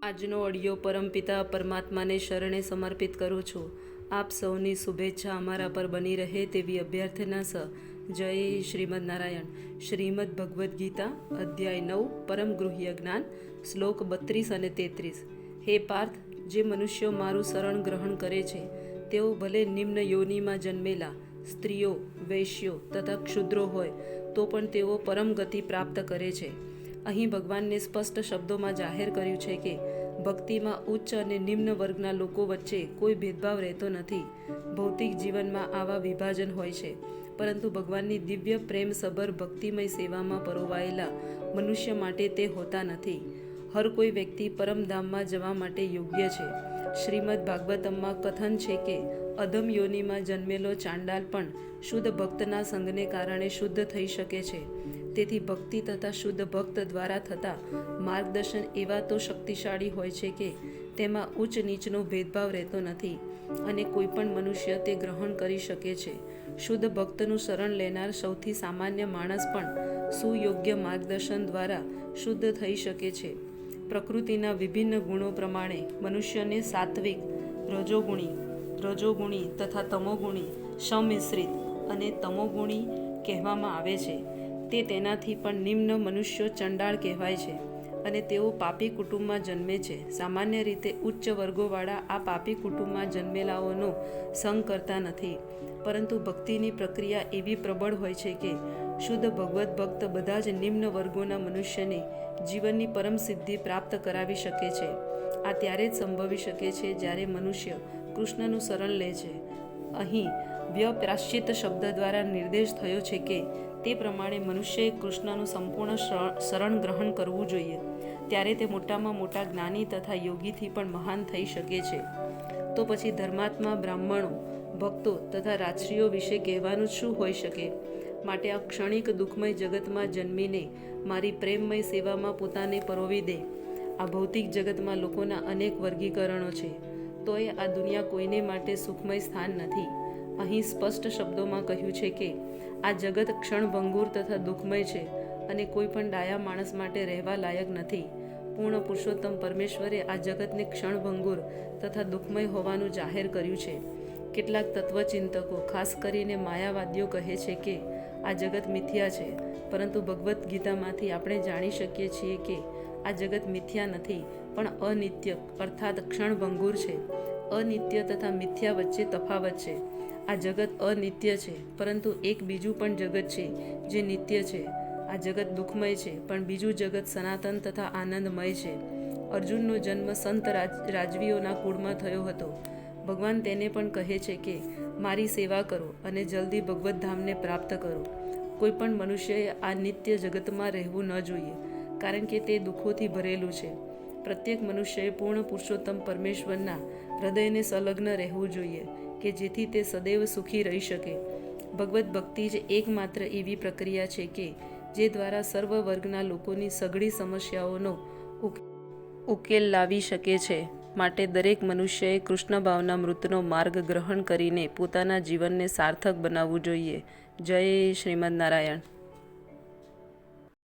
આજનો ઓડિયો પરમપિતા પરમાત્માને શરણે સમર્પિત કરું છું. આપ સૌની શુભેચ્છા અમારા પર બની રહે તેવી અભ્યર્થના સ. જય શ્રીમદ નારાયણ. શ્રીમદ ભગવદ્ ગીતા અધ્યાય 9 પરમ ગૃહ્ય જ્ઞાન શ્લોક 32 અને 33. હે પાર્થ, જે મનુષ્યો મારું શરણ ગ્રહણ કરે છે તેઓ ભલે નિમ્ન યોનિમાં જન્મેલા સ્ત્રીઓ, વૈશ્યો તથા ક્ષુદ્રો હોય તો પણ તેઓ પરમ ગતિ પ્રાપ્ત કરે છે. અહીં ભગવાનને સ્પષ્ટ શબ્દોમાં જાહેર કર્યું છે કે ભક્તિમાં ઉચ્ચ અને નિમ્ન વર્ગના લોકો વચ્ચે કોઈ ભેદભાવ રહેતો નથી. ભૌતિક જીવનમાં આવા વિભાજન હોય છે, પરંતુ ભગવાનની દિવ્ય પ્રેમસભર ભક્તિમય સેવામાં પરોવાયેલા મનુષ્ય માટે તે હોતા નથી. હર કોઈ વ્યક્તિ પરમધામમાં જવા માટે યોગ્ય છે. શ્રીમદ ભાગવતમમાં કથન છે કે અધમ યોનિમાં જન્મેલો ચાંડાલ પણ શુદ્ધ ભક્તના સંગને કારણે શુદ્ધ થઈ શકે છે. તેથી ભક્તિ તથા શુદ્ધ ભક્ત દ્વારા થતા માર્ગદર્શન એવા તો શક્તિશાળી હોય છે કે તેમાં ઉચ્ચ નીચનો ભેદભાવ રહેતો નથી અને કોઈ પણ મનુષ્ય તે ગ્રહણ કરી શકે છે. શુદ્ધ ભક્તનું શરણ લેનાર સૌથી સામાન્ય માણસ પણ સુયોગ્ય માર્ગદર્શન દ્વારા શુદ્ધ થઈ શકે છે. પ્રકૃતિના વિભિન્ન ગુણો પ્રમાણે મનુષ્યને સાત્વિક, રજોગુણી તથા તમોગુણી, સંમિશ્રિત અને તમોગુણી કહેવામાં આવે છે. તે તેનાથી પણ નિમ્ન મનુષ્યો ચંડાળ કહેવાય છે અને તેઓ પાપી કુટુંબમાં જન્મે છે. સામાન્ય રીતે ઉચ્ચ વર્ગોવાળા આ પાપી કુટુંબમાં જન્મેલાઓનો સંગ કરતા નથી, પરંતુ ભક્તિની પ્રક્રિયા એવી પ્રબળ હોય છે કે શુદ્ધ ભગવદ્ ભક્ત બધા જ નિમ્ન વર્ગોના મનુષ્યને જીવનની પરમ સિદ્ધિ પ્રાપ્ત કરાવી શકે છે. આ ત્યારે જ સંભવી શકે છે જ્યારે મનુષ્ય કૃષ્ણનું શરણ લે છે. અહીં વ્યપ્રાશ્ચિત શબ્દ દ્વારા નિર્દેશ થયો છે કે તે પ્રમાણે મનુષ્યએ કૃષ્ણનું સંપૂર્ણ શરણ ગ્રહણ કરવું જોઈએ. ત્યારે તે મોટામાં મોટા જ્ઞાની તથા યોગીથી પણ મહાન થઈ શકે છે. તો પછી ધર્માત્મા બ્રાહ્મણો, ભક્તો તથા રાજશ્રીઓ વિશે કહેવાનું શું હોઈ શકે? માટે આ ક્ષણિક દુઃખમય જગતમાં જન્મીને મારી પ્રેમમય સેવામાં પોતાને પરોવી દે. આ ભૌતિક જગતમાં લોકોના અનેક વર્ગીકરણો છે, તોય આ દુનિયા કોઈને માટે સુખમય સ્થાન નથી. અહીં સ્પષ્ટ શબ્દોમાં કહ્યું છે કે આ જગત ક્ષણભંગુર તથા દુઃખમય છે અને કોઈ પણ ડાયા માણસ માટે રહેવા લાયક નથી. પૂર્ણ પુરુષોત્તમ પરમેશ્વરે આ જગતને ક્ષણભંગુર તથા દુઃખમય હોવાનું જાહેર કર્યું છે. કેટલાક તત્વચિંતકો, ખાસ કરીને માયાવાદીઓ કહે છે કે આ જગત મિથ્યા છે, પરંતુ ભગવદ્ ગીતામાંથી આપણે જાણી શકીએ છીએ કે આ જગત મિથ્યા નથી પણ અનિત્ય અર્થાત ક્ષણભંગુર છે. અનિત્ય તથા મિથ્યા વચ્ચે તફાવત છે. આ જગત અનિત્ય છે, પરંતુ એક બીજું પણ જગત છે જે નિત્ય છે. આ જગત દુઃખમય છે, પણ બીજું જગત સનાતન તથા આનંદમય છે. અર્જુનનો જન્મ સંત રાજવીઓના કુળમાં થયો હતો. ભગવાન તેને પણ કહે છે કે મારી સેવા કરો અને જલ્દી ભગવદ્ ધામને પ્રાપ્ત કરો. કોઈ પણ મનુષ્યએ આ નિત્ય જગતમાં રહેવું ન જોઈએ, કારણ કે તે દુઃખોથી ભરેલું છે. પ્રત્યેક મનુષ્યએ પૂર્ણ પુરુષોત્તમ પરમેશ્વરના હૃદયને સંલગ્ન રહેવું જોઈએ કે જેથી તે સદૈવ સુખી રહી શકે. ભગવદ્ ભક્તિ જ એકમાત્ર એવી પ્રક્રિયા છે કે જે દ્વારા સર્વ વર્ગના લોકોની સઘળી સમસ્યાઓનો ઉકેલ લાવી શકે છે. માટે દરેક મનુષ્યએ કૃષ્ણ ભાવના મૃતનો માર્ગ ગ્રહણ કરીને પોતાના જીવનને સાર્થક બનાવવું જોઈએ. જય શ્રીમદ નારાયણ.